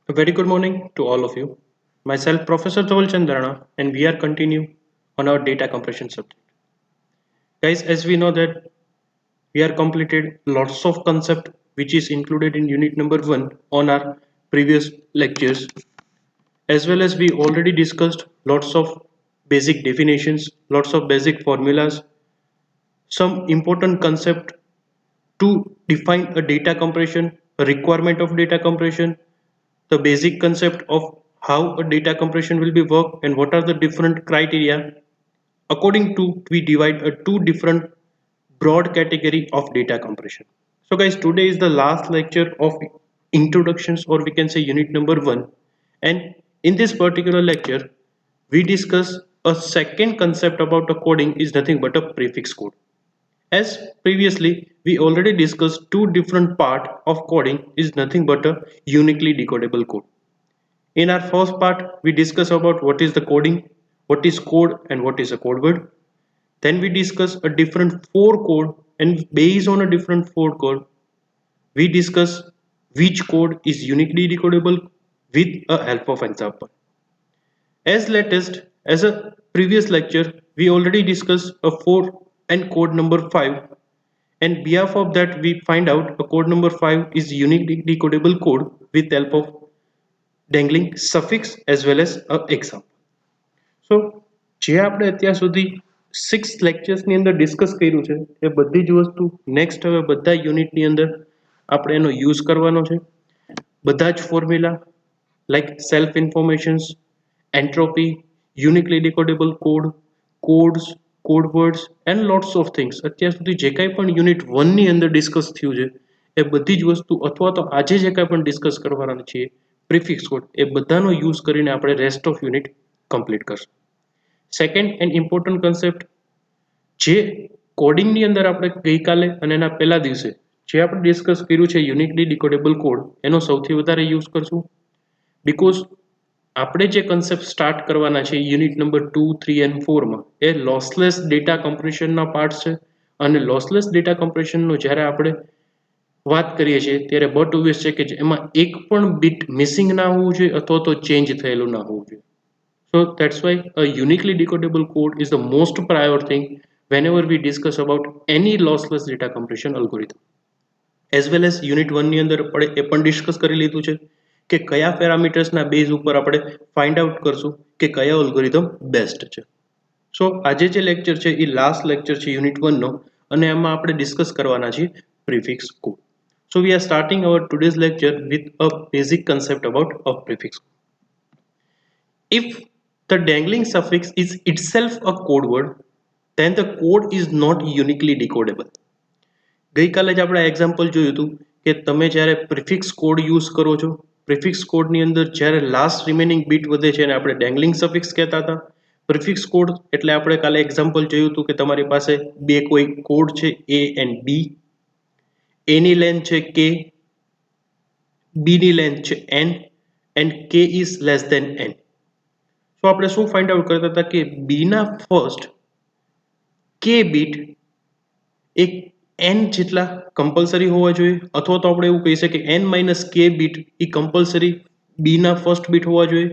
A very good morning to all of you. Myself, Professor Dhawal Chandrana, and we are continue on our data compression subject. Guys, as we know that we are completed lots of concept which is included in unit number 1 on our previous lectures, as well as we already discussed lots of basic definitions, lots of basic formulas, some important concept to define a data compression, a requirement of data compression, the basic concept of how a data compression will be worked and what are the different criteria according to we divide a two different broad category of data compression. So guys, today is the last lecture of introductions, or we can say unit number 1, and in this particular lecture we discuss a second concept about a coding is nothing but a prefix code. As previously we already discussed, two different part of coding is nothing but a uniquely decodable code. In our first part, we discuss about what is the coding, what is code and what is a code word. Then we discuss a different four code, and based on a different four code, we discuss which code is uniquely decodable with a help of example. As latest, as a previous lecture, we already discussed a 4 and code number 5, and behalf of that we find out a code number 5 is uniquely decodable code with help of dangling suffix as well as a example. સો જે આપણે અત્યાર સુધી 6 લેક્ચર્સની અંદર discuss કર્યું છે એ બધી જ વસ્તુ નેક્સ્ટ હવે બધા યુનિટની અંદર આપણે એનો યુઝ કરવાનો છે. બધા જ formula like self informations, entropy, uniquely decodable code, codes, code words and lots of things અત્યાર સુધી જે કાંઈ પણ યુનિટ 1 ની અંદર ડિસ્કસ થયું છે એ બધી જ વસ્તુ અથવા તો આજે જે કાંઈ પણ ડિસ્કસ કરવાના છીએ પ્રિફિક્સ કોડ એ બધાનો યુઝ કરીને આપણે રેસ્ટ ઓફ યુનિટ કમ્પ્લીટ કરશું. સેકન્ડ એન્ડ ઇમ્પોર્ટન્ટ કન્સેપ્ટ જે કોડિંગની અંદર આપણે ગઈકાલે અને એના પહેલા દિવસે જે આપણે ડિસ્કસ કર્યું છે યુનિકલી ડિકોડેબલ કોડ એનો સૌથી વધારે યુઝ કરશું, બીકોઝ આપણે જે કન્સેપ્ટ સ્ટાર્ટ કરવાના છે યુનિટ નંબર 2, 3 એન્ડ 4માં એ લોસલેસ ડેટા કમ્પ્રેશનના પાર્ટ છે. અને લોસલેસ ડેટા કમ્પ્રેશનનો જ્યારે આપણે વાત કરીએ છીએ ત્યારે બટ ઓબ્વિયસ છે કે એમાં એક પણ બીટ મિસિંગ ના હોવું જોઈએ અથવા તો ચેન્જ થયેલું ના હોવું જોઈએ. So that's why a uniquely decodable code is the most prior thing whenever we discuss about any lossless data compression algorithm. As well as unit 1 ની અંદર આપણે એ પણ ડિસ્કસ કરી લીધું છે કે કયા પેરામીટર્સના બેઝ ઉપર આપણે ફાઇન્ડ આઉટ કરશું કે કયા અલ્ગોરિધમ બેસ્ટ છે. સો આજે જે લેક્ચર છે એ લાસ્ટ લેક્ચર છે યુનિટ 1 નો, અને એમાં આપણે ડિસ્કસ કરવાના છીએ prefix code. So we are starting our today's lecture with a basic concept about a prefix. If the dangling suffix is itself a code word, then the code is not uniquely decodable. ગઈકાલે જ આપણે example જોયું હતું કે તમે જ્યારે prefix code use કરો છો, પ્રિફિક્સ કોડની અંદર જ્યારે લાસ્ટ રિમેનિંગ બીટ વધે છે એને આપણે ડેંગલિંગ સફિક્સ કહેતા હતા. પ્રિફિક્સ કોડ એટલે આપણે કાલે એક્ઝામ્પલ જોયું હતું કે તમારી પાસે બે કોઈ કોડ છે એ એન્ડ બી, એની લેન્થ છે કે, બીની લેન્થ છે એન એન્ડ કે ઇઝ લેસ ધેન એન. તો આપણે શું ફાઇન્ડ આઉટ કરતા હતા કે બીના ફર્સ્ટ કે બીટ એક એન જેટલા કમ્પલસરી હોવા જોઈએ, અથવા તો આપણે એવું કહી શકીએ એન માઇનસ કે બીટ એ કમ્પલસરી બીના ફર્સ્ટ બીટ હોવા જોઈએ.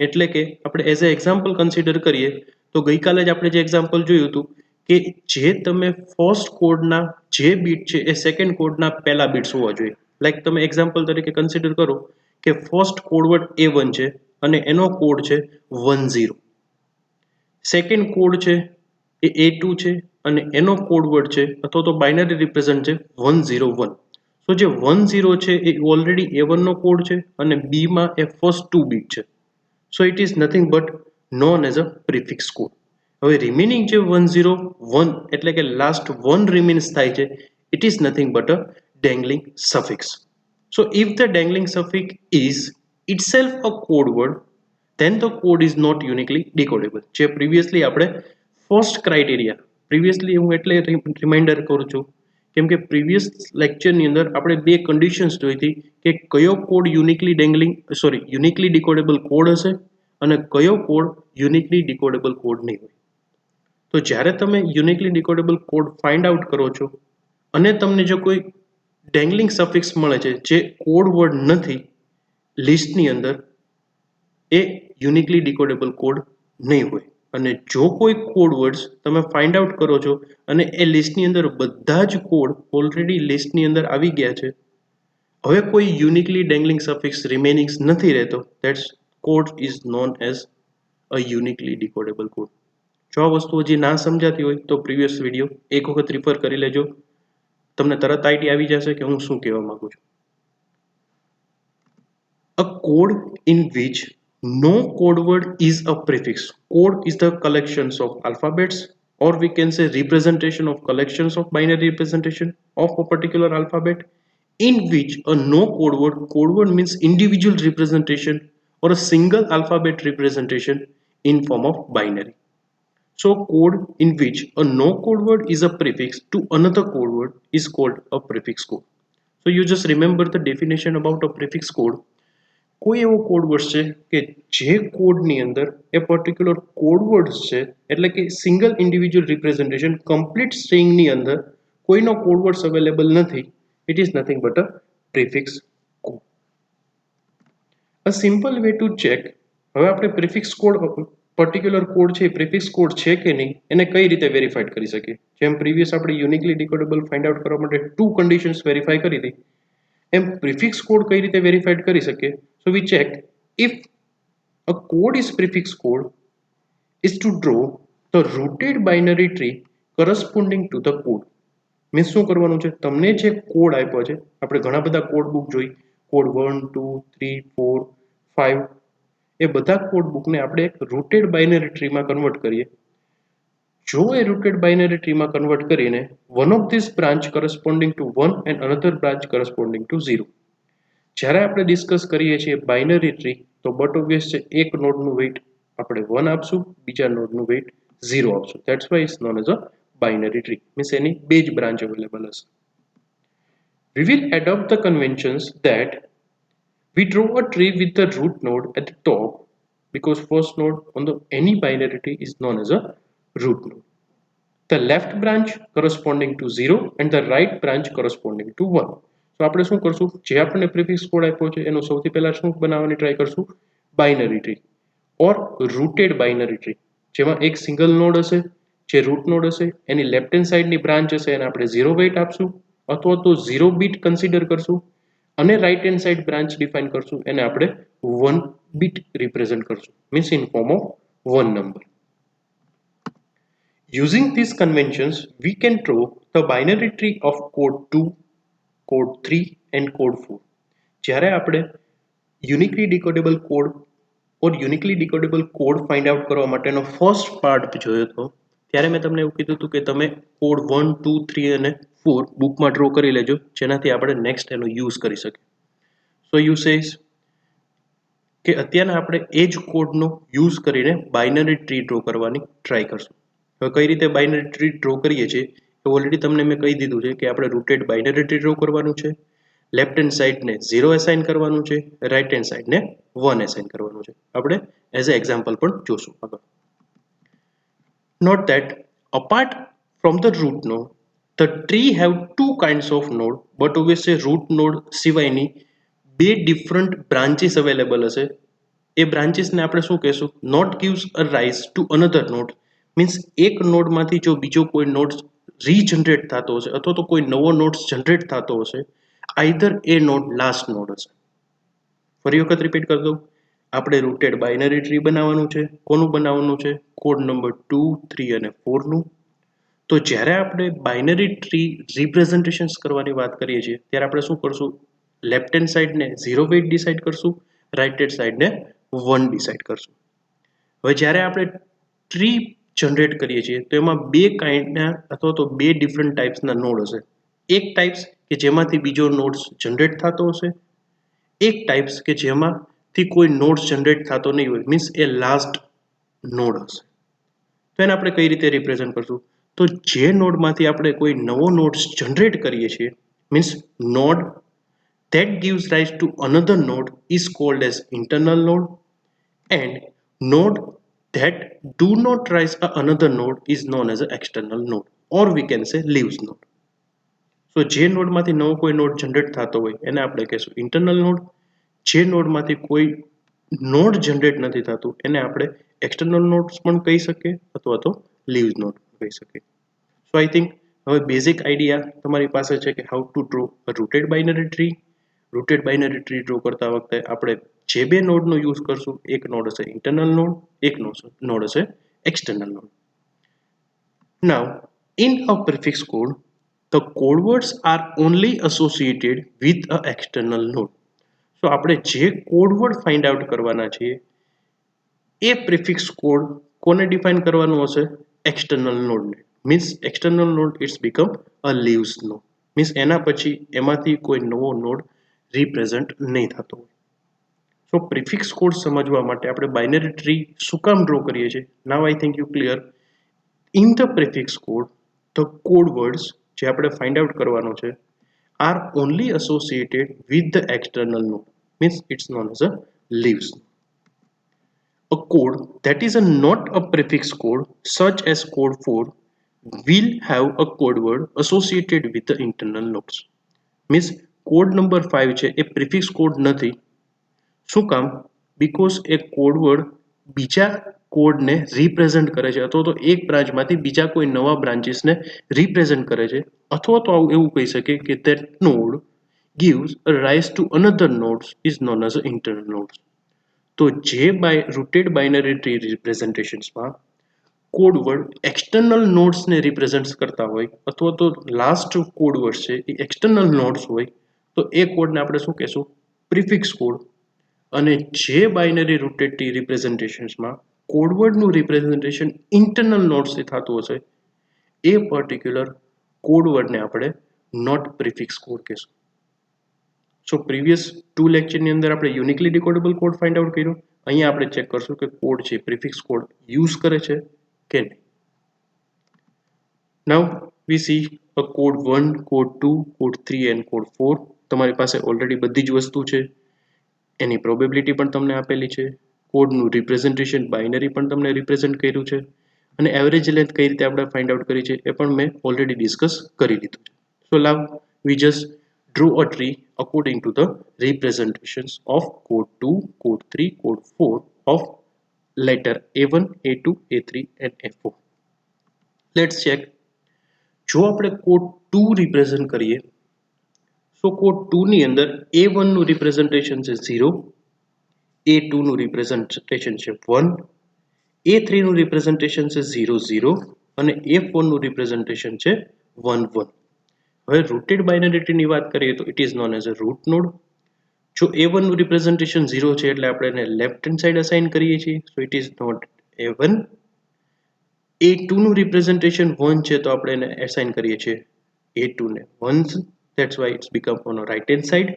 એટલે કે આપણે એઝ એ એક્ઝામ્પલ કન્સિડર કરીએ તો ગઈકાલે જ આપણે જે એક્ઝામ્પલ જોયું હતું કે જે તમે ફર્સ્ટ કોડના જે બીટ છે એ સેકન્ડ કોડના પહેલા બીટ્સ હોવા જોઈએ. લાઈક તમે એક્ઝામ્પલ તરીકે કન્સિડર કરો કે ફર્સ્ટ કોડવર્ડ A1 છે અને એનો કોડ છે 10, સેકન્ડ કોડ છે એ A2 છે અને એનો કોડ વર્ડ છે અથવા તો બાઇનરી રિપ્રેઝન્ટ છે 101. સો જે 10 છે એ ઓલરેડી A1 નો કોડ છે અને B માં એ ફર્સ્ટ 2 બીટ છે. So it is nothing but non as a prefix code. હવે રિમેનિંગ જે 101 એટલે કે લાસ્ટ 1 રિમેન્સ થાય છે, it is nothing but a dangling suffix. So if the dangling suffix is itself a code word, then the code is not uniquely decodable. જે previously આપણે first criteria, previously હું એટલે reminder કરું છું કેમ કે પ્રીવિયસ લેક્ચરની અંદર આપણે બે કન્ડિશન્સ જોઈ હતી કે કયો કોડ યુનિકલી ડિકોડેબલ કોડ હશે અને કયો કોડ યુનિકલી ડિકોડેબલ કોડ નહીં હોય. તો જ્યારે તમે uniquely decodable code find out કરો છો અને તમને જો કોઈ ડેંગલિંગ સફિક્સ મળે છે જે કોડ વર્ડ નથી, લિસ્ટની અંદર એ યુનિકલી ડિકોડેબલ કોડ નહીં હોય. અને જો કોઈ કોડ વર્ડ્સ તમે ફાઇન્ડ આઉટ કરો છો અને એ લિસ્ટની અંદર બધા જ કોડ ઓલરેડી લિસ્ટની અંદર આવી ગયા છે, હવે કોઈ યુનિકલી ડેંગલિંગ સફિક્સ રિમેનિંગ્સ નથી રહેતો, that's code is known as a uniquely decodable code. જો આ વસ્તુ હજી ના સમજાતી હોય તો પ્રીવિયસ વિડીયો એક વખત રિફર કરી લેજો, તમને તરત આઈડિયા આવી જશે કે હું શું કહેવા માંગુ છું. A code in which no code word is a prefix. Code is the collections of alphabets, or we can say representation of collections of binary representation of a particular alphabet, in which a no code word means individual representation or a single alphabet representation in form of binary. So code in which a no code word is a prefix to another code word is called a prefix code. So you just remember the definition about a prefix code. કોઈ એવો code word છે કે જે કોડની અંદર એ particular code words છે, એટલે કે સિંગલ ઇન્ડિવિજ્યુઅલ રિપ્રેઝન્ટેશન કમ્પ્લીટ સ્ટ્રિંગની અંદર કોઈનો કોડ વર્ડ્સ અવેલેબલ નથી. It is nothing but a prefix code. A simple way to check, હવે આપણે પ્રિફિક્સ કોડ પર્ટિક્યુલર કોડ છે પ્રિફિક્સ કોડ છે કે નહીં એને કઈ રીતે વેરીફાઈડ કરી શકીએ. જેમ પ્રીવિયસ આપણે યુનિકલી ડિકોડેબલ ફાઇન્ડ આઉટ કરવા માટે 2 કન્ડિશન્સ વેરીફાઈ કરી હતી, એમ પ્રિફિક્સ કોડ કઈ રીતે વેરીફાઈડ કરી શકીએ. So we check if a code is prefix code is to draw the rooted binary tree corresponding to the code. Means શું કરવાનું છે, તમને જે કોડ આપ્યો છે, આપણે ઘણા બધા કોડ બુક જોઈ, કોડ 1 2 3 4 5, એ બધા કોડ બુકને આપણે એક રૂટેડ બાઇનરી ટ્રીમાં કન્વર્ટ કરીએ. જો એ રૂટેડ બાઇનરી ટ્રીમાં કન્વર્ટ કરીને one of these branch corresponding to 1 and another branch corresponding to 0. જ્યારે આપણે ડિસ્કસ કરીએ છીએ બાઇનરી ટ્રી તો બટ ઓબ્વિયસ છે એક નોડનું વેઇટ આપણે 1 આપશું, બીજા નોડનું વેઇટ 0 આપશું. That's why is known as a binary tree, means any બે જ બ્રાન્ચ અવેલેબલ હશે. We will adopt the conventions that we draw a tree with the root node at the top, because first node on the any binary tree is known as a root node. The left branch corresponding to 0 and the right branch corresponding to 1. તો આપણે શું કરશું, જે આપણને prefix code આપ્યો છે એનો સૌથી પહેલા શું બનાવવાની ટ્રાય કરશું, બાઇનરી ટ્રી ઓર રૂટેડ બાઇનરી ટ્રી, જેમાં એક સિંગલ નોડ હશે, જે રૂટ નોડ હશે એની લેફ્ટ હેન્ડ સાઈડની બ્રાન્ચ હશે એને આપણે 0 વેઇટ આપશું, અથવા તો 0 બીટ કન્સિડર કરશું, અને right hand side branch define કરશું એને આપણે 1 બીટ રિપ્રેઝન્ટ કરશું, means in form of 1 number. Using these conventions, we can draw the binary tree of code 2, code 3 and code 4. જ્યારે આપણે યુનિકલી ડિકોડેબલ કોડ ઓર uniquely decodable code find out કરવા માટેનો first part જોયો હતો, ત્યારે મેં તમને એવું કીધું હતું કે તમે કોડ 1 2 3 અને 4 બુકમાં ડ્રો કરી લેજો, જેનાથી આપણે નેક્સ્ટ એનો યુઝ કરી શકીએ. સો યુ સેઝ કે અત્યારના આપણે એ જ કોડનો યુઝ કરીને બાઇનરી ટ્રી ડ્રો કરવાની ટ્રાય કરશું. હવે કઈ રીતે બાઇનરી ટ્રી ડ્રો કરીએ છીએ એ ઓલરેડી તમને મેં કહી દીધું છે કે આપણે રૂટેડ બાઇનરી ટ્રી ડ્રો કરવાનું છે, લેફ્ટ હેન્ડ સાઈડને 0 એસાઇન કરવાનું છે, રાઈટ હેન્ડ સાઈડને 1 એસાઇન કરવાનું છે. આપણે એઝ એ એક્ઝામ્પલ પણ જોશું આગળ. Note that apart from the root node, the tree have two kinds of node, but obviously root node સિવાયની બે ડિફરન્ટ બ્રાન્ચીસ અવેલેબલ હશે. એ બ્રાન્ચીસને આપણે શું કહેશું, node gives a rise to another node, means એક નોડમાંથી જો બીજો કોઈ નોડ રીજનરેટ થતો હશે અથવા તો કોઈ નવો નોડ જનરેટ થતો હશે, આઈધર એ નોડ લાસ્ટ નોડ હશે. ફરી વખત રિપીટ કરી દઉં, આપણે રૂટેડ બાઇનરી ટ્રી બનાવવાનું છે. કોનું બનાવવાનું છે, કોડ નંબર 2 3 અને 4 નું. તો જ્યારે આપણે બાઇનરી ટ્રી રિપ્રેઝન્ટેશન્સ કરવાની વાત કરીએ છીએ ત્યારે આપણે શું કરશું, લેફ્ટ હેન્ડ સાઈડને 0 વેઇટ ડિસાઇડ કરશું, રાઈટ હેન્ડ સાઈડને 1 ડિસાઇડ કરશું. હવે જ્યારે આપણે ટ્રી જનરેટ કરીએ છીએ તો એમાં બે કાઇન્ડના અથવા તો બે ડિફરન્ટ ટાઈપ્સના નોડ હશે. એક ટાઈપ્સ કે જેમાંથી બીજો નોડ જનરેટ થતો હશે, એક ટાઈપ્સ કે જેમાંથી કોઈ નોડ જનરેટ થતો નહીં હોય, મીન્સ એ લાસ્ટ નોડ હશે. તો એને આપણે કઈ રીતે રિપ્રેઝન્ટ કરશું, તો જે નોડમાંથી આપણે કોઈ નવો નોડ જનરેટ કરીએ છીએ, means node that gives rise to another node is called as internal node, and node that do not rise another node is known as an external node, or we can say leaves node. So જે નોડમાંથી નવો કોઈ node generate થતો હોય એને આપણે કહેશું internal node, જે નોડમાંથી કોઈ નોડ જનરેટ નથી થતું એને આપણે એક્સટર્નલ નોડ્સ પણ કહી શકીએ અથવા તો લીવ્સ નોડ કહી શકીએ. સો આઈ થિંક હવે બેઝિક આઈડિયા તમારી પાસે છે કે how to draw a rooted binary tree. Rooted binary tree draw કરતા વખતે આપણે જે બે નોડનો યુઝ કરશું, એક નોડ હશે ઇન્ટરનલ નોડ, એક નોડ હશે external node. Now, in a prefix code, the code words are only associated with a external node. So આપણે જે કોડ વર્ડ ફાઇન્ડ આઉટ કરવાના છીએ એ પ્રિફિક્સ કોડ કોને ડિફાઇન કરવાનું હશે? એક્સટર્નલ નોડને. Means external node it's become a leaves node. Means એના પછી એમાંથી કોઈ નવો નોડ રિપ્રેઝન્ટ નહીં થતો હોય. સો પ્રિફિક્સ કોડ સમજવા માટે આપણે બાઇનરી ટ્રી શું કામ ડ્રો કરીએ છીએ? Now I think you clear. In the prefix code the code words જે આપણે ફાઇન્ડ આઉટ કરવાનો છે are only associated with the external node, means it's known as a leaves. A code that is not a prefix code such as code 4 will have a code word associated with the internal nodes. Means code number 5 છે એ prefix code નથી. શું કામ? Because A code word બીજા કોડને represent કરે છે અથવા તો એક બ્રાન્ચમાંથી બીજા કોઈ નવા બ્રાન્ચીસને રિપ્રેઝન્ટ કરે છે અથવા તો એવું કહી શકે કે that node gives a rise to another nodes is known as internal nodes. તો જે રૂટેડ બાઇનરી ટ્રી રિપ્રેઝન્ટેશન્સમાં કોડ વર્ડ એક્સટર્નલ નોડ્સને રિપ્રેઝન્ટ કરતા હોય અથવા તો લાસ્ટ કોડ વર્ડ છે એ એક્સટર્નલ નોડ્સ હોય તો એ કોડને આપણે શું કહેશું? Prefix code. અને જે બાઇનરી રૂટેડ ટ્રી રિપ્રેઝન્ટેશન્સમાં કોડવર્ડનું રિપ્રેઝન્ટેશન ઇન્ટરનલ નોડ્સથી થતું હશે એ પર્ટિક્યુલર કોડવર્ડને આપણે નોટ પ્રિફિક્સ કોડ કહેશું. સો પ્રીવિયસ 2 લેક્ચરની અંદર આપણે uniquely decodable code find out કર્યો. અહીંયા આપણે ચેક કરશું કે કોડ છે પ્રિફિક્સ કોડ યુઝ કરે છે કે નહીં. Now we see a code 1, code 2, code 3 and code 4. તમારી પાસે ઓલરેડી બધી જ વસ્તુ છે. એની પ્રોબેબિલિટી પણ તમને આપેલી છે. કોડનું રિપ્રેઝન્ટેશન બાઇનરી પણ તમને રિપ્રેઝન્ટ કર્યું છે અને એવરેજ લેન્થ કઈ રીતે આપણે ફાઇન્ડ આઉટ કરી છે એ પણ મેં ઓલરેડી ડિસ્કસ કરી લીધું છે. So now we just draw a tree according to the representations of code 2, code 3, code 4 of letter A1, A2, A3 and A4. Let's check. જો આપણે code 2 represent કરીએ તો code 2 ની અંદર A1 નું representation છે 0, A2 નું representation છે 1, A3 નું representation છે 0, 0 અને A4 નું representation છે 1, 1. હવે રૂટેડ બાઇનરી ટ્રીની વાત કરીએ તો it is known as a root node. જો A1 નું રિપ્રેઝન્ટેશન 0 છે એટલે આપણે એને લેફ્ટ હેન્ડ સાઈડ અસાઇન કરીએ છીએ. So it is not A1. A2 નું રિપ્રેઝન્ટેશન 1 છે તો આપણે એને અસાઇન કરીએ છીએ A2 ને 1. That's why it's become on a right hand side.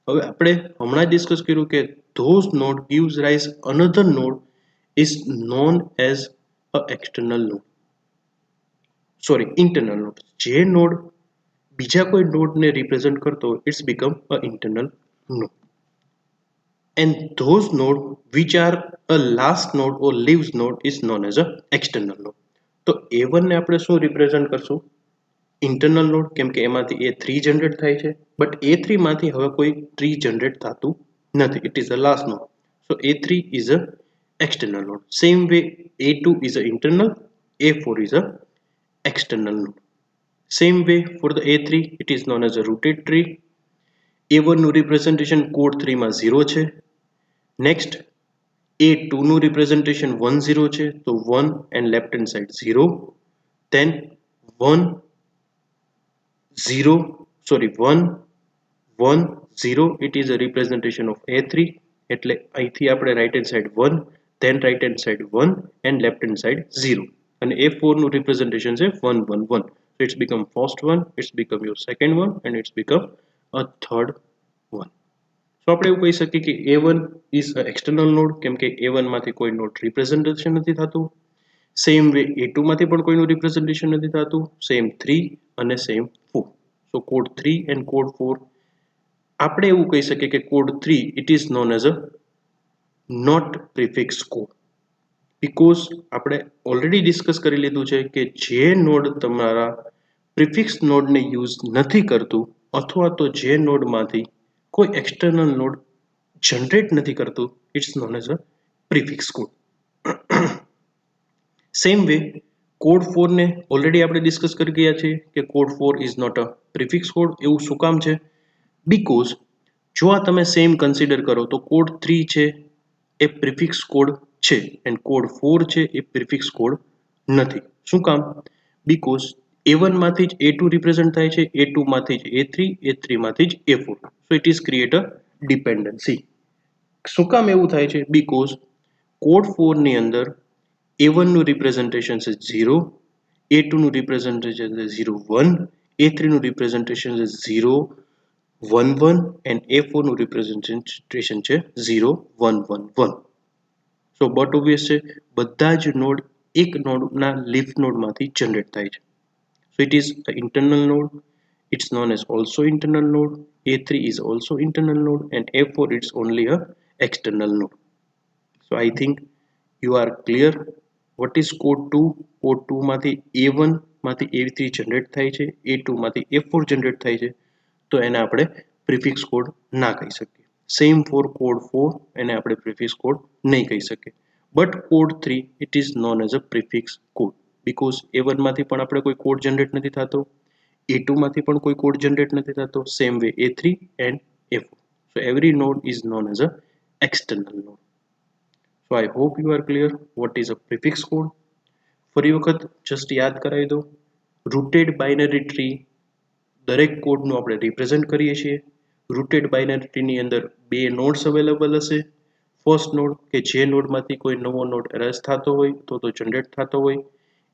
હવે આપણે હમણાં ડિસ્કસ કર્યું કે those node gives rise another node is known as a external node. Sorry, internal node. જે નોડ બીજા કોઈ નોડને રિપ્રેઝન્ટ કરતો હોય it's become a internal node. And those node which are a last node or leaves node is known as a external node. તો A1 ને આપણે શું રિપ્રેઝન્ટ કરશું? ઇન્ટરનલ નોડ, કેમ કે એમાંથી A3 જનરેટ થાય છે બટ A3 માંથી હવે કોઈ ટ્રી જનરેટ થતું નથી. It is a last node. So A3 is a external node. Same way A2 is a internal, A4 is a external node. Same way for the A3 it is known as a rooted tree. A1 નું representation code 3 માં 0 છે. Next A2 નું representation 1, 0 છે તો 1 and left hand side 0. Then 1, 0, sorry 1, 1, 0 it is a representation of A3 એટલે અહીંથી આપણે right hand side 1, then right hand side 1 and left hand side 0 અને A4 નું representation છે 1, 1, 1. So it's become first one, it's become your second one and it's become a third one. So આપણે એવું કહી શકીએ કે A1 is a external node કેમ કે A1 માંથી કોઈ નોડ રિપ્રેઝન્ટેશન નથી થતું. સેમ વે A2 માંથી પણ કોઈનું રિપ્રેઝન્ટેશન નથી થતું. સેમ 3 અને same 4. So code 3 and code 4 આપણે એવું કહી શકીએ કે code 3 it is known as a not prefix code. Because આપણે ઓલરેડી ડિસ્કસ કરી લીધું છે કે જે નોડ તમારા પ્રિફિક્સ નોડને યુઝ નથી કરતું અથવા તો જે નોડમાંથી કોઈ એક્સટર્નલ નોડ જનરેટ નથી કરતું, it's known as a prefix code. Same way code 4 ને ઓલરેડી આપણે ડિસ્કસ કરી ગયા છે કે code 4 is not a prefix code. એવું શું કામ છે? બીકોઝ જો આ તમે સેમ કન્સિડર કરો તો કોડ 3 છે એ પ્રિફિક્સ કોડ છે એન્ડ કોડ 4 છે એ પ્રિફિક્સ કોડ નથી. શું કામ? બીકોઝ A1 માંથી જ A2 રિપ્રેઝન્ટ થાય છે, A2 માંથી જ A3, A3 માંથી જ A4. So it is create a dependency. શું કામ એવું થાય છે? બીકોઝ કોડ 4 ની અંદર A1 નું રિપ્રેઝન્ટેશન છે 0, A2 નું રિપ્રેઝન્ટેશન છે 0, 1, A3 નું રિપ્રેઝન્ટેશન છે 0, 1, 1 એન્ડ A4 નું રિપ્રેઝન્ટેશન છે 0, 1, 1, 1. સો બટ ઓબ્વિયસ છે બધા જ નોડ એક નોડના લીફ નોડમાંથી જનરેટ થાય છે. So it is a internal node. It's known as also internal node. A3 is also internal node and A4 it's only a external node. So I think you are clear what is code 2. Code 2 માંથી A1 માંથી A3 generate થાય છે, A2 માંથી A4 generate થાય છે, તો એને આપણે પ્રિફિક્સ કોડ ના કહી શકીએ. સેમ ફોર કોડ 4 એને આપણે પ્રિફિક્સ કોડ નહીં કહી શકીએ. But code 3 it is known as a prefix code because A1 માંથી પણ આપણે કોઈ કોડ જનરેટ નથી થતો, A2 માંથી પણ કોઈ કોડ જનરેટ નથી થતો, same way A3 and A4. So every node is known as a external node. So I hope you are clear what is a prefix code. ફરી વખત જસ્ટ યાદ કરાવી દો, રૂટેડ બાઇનરી ટ્રી દરેક કોડનું આપણે represent કરીએ છીએ. રૂટેડ બાઇનરી ટ્રીની અંદર બે નોડ્સ અવેલેબલ હશે. ફર્સ્ટ નોડ કે જે નોડમાંથી કોઈ નવો નોડ એરેઝ થતો હોય તો જનરેટ થતો હોય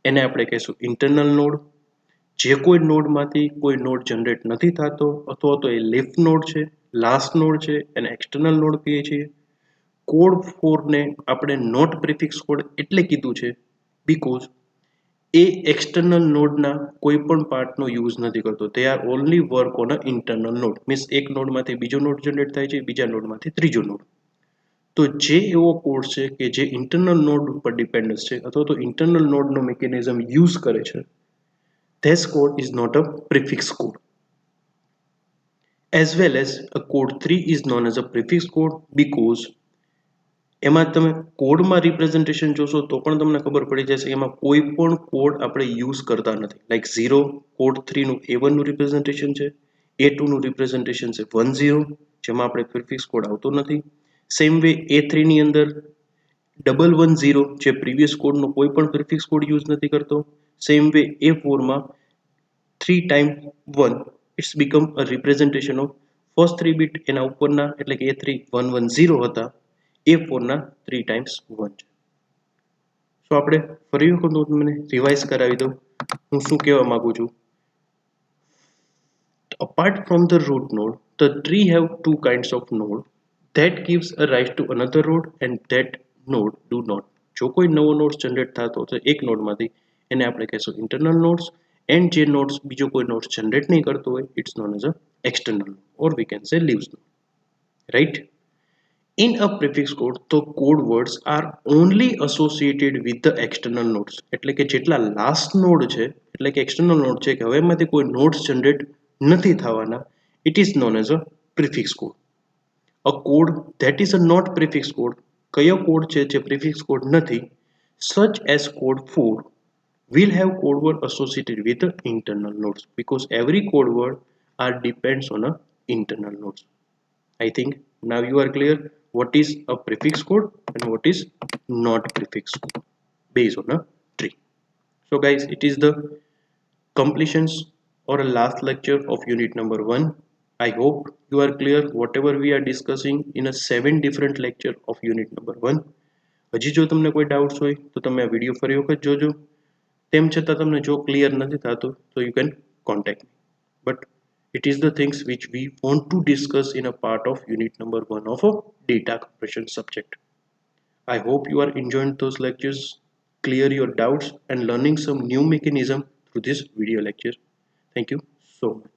એને આપણે કહીશું ઇન્ટરનલ નોડ. જે કોઈ નોડમાંથી કોઈ નોડ જનરેટ નથી થતો અથવા તો એ લીફ નોડ છે, લાસ્ટ નોડ છે, એને એક્સટર્નલ નોડ કહીએ છીએ. કોડ 4 ને આપણે નોટ પ્રિફિક્સ કોડ એટલે કીધું છે બીકોઝ એ એક્સટર્નલ નોડના કોઈ પણ પાર્ટનો યુઝ નથી કરતો. They are only work on a internal node. Means એક નોડમાંથી બીજો નોડ જનરેટ થાય છે, બીજા નોડમાંથી ત્રીજો નોડ. તો જે એવો કોડ છે કે જે ઇન્ટરનલ નોડ ઉપર ડિપેન્ડન્સ છે અથવા તો ઇન્ટરનલ નોડનો મિકેનિઝમ યુઝ કરે છે, this code is not a prefix code. As well as a code 3 is known as a prefix code because એમાં તમે કોડમાં રિપ્રેઝન્ટેશન જોશો તો પણ તમને ખબર પડી જશે એમાં કોઈ પણ કોડ આપણે યુઝ કરતા નથી. લાઈક 0 કોડ 3 નું A1 નું રિપ્રેઝન્ટેશન છે, A2 નું રિપ્રેઝન્ટેશન છે 1, 0 જેમાં આપણે પ્રિફિક્સ કોડ આવતો નથી. સેમ વે A3 ની અંદર 110 જે પ્રીવિયસ કોડનો કોઈ પણ પ્રિફિક્સ કોડ યુઝ નથી કરતો. સેમ વે A4 માં 3 times 1 it's become a representation of first 3 bit એના ઉપરના એટલે કે A3 110 હતા, A4 ના 3 times 1 છે. સો આપણે ફરી વખત હું તમને રિવાઇઝ કરાવી દઉં હું શું કહેવા માંગુ છું. Apart from the root node, the tree have two kinds of node that gives a rise to another node and that node do not. જો કોઈ નવો નોડ જનરેટ થતો તો એક નોડમાંથી એને આપણે કહીશું ઇન્ટરનલ નોડ્સ એન્ડ જે નોડ્સ બીજો કોઈ નોડ્સ જનરેટ નહીં કરતો હોય it's known as a external or we can say leaves node, right. In a prefix code, the code words are only associated with the external nodes. એટલે કે જેટલા last node છે એટલે કે એક્સટર્નલ નોડ છે કે હવે એમાંથી કોઈ નોડ્સ જનરેટ નથી થવાના, it is known as a prefix code. A code that is a not prefix code, કયો કોડ છે જે પ્રિફિક્સ કોડ નથી, such as code 4 will have code word associated with the internal nodes because every code word are depends on a internal nodes. I think now you are clear what is a prefix code and what is not prefix code based on a tree. So guys, it is the completions or a last lecture of unit number 1. I hope you are clear whatever we are discussing in a 7 different lecture of unit number 1. હજી જો તમને કોઈ doubts હોય તો તમે આ video ફરી વખત જોજો. તેમ છતાં તમને જો ક્લિયર નથી થતું તો you can contact me. But it is the things which we want to discuss in a part of unit number 1 of a data compression subject. I hope you are enjoying those lectures, clear your doubts and learning some new mechanism through this video lecture. Thank you so much.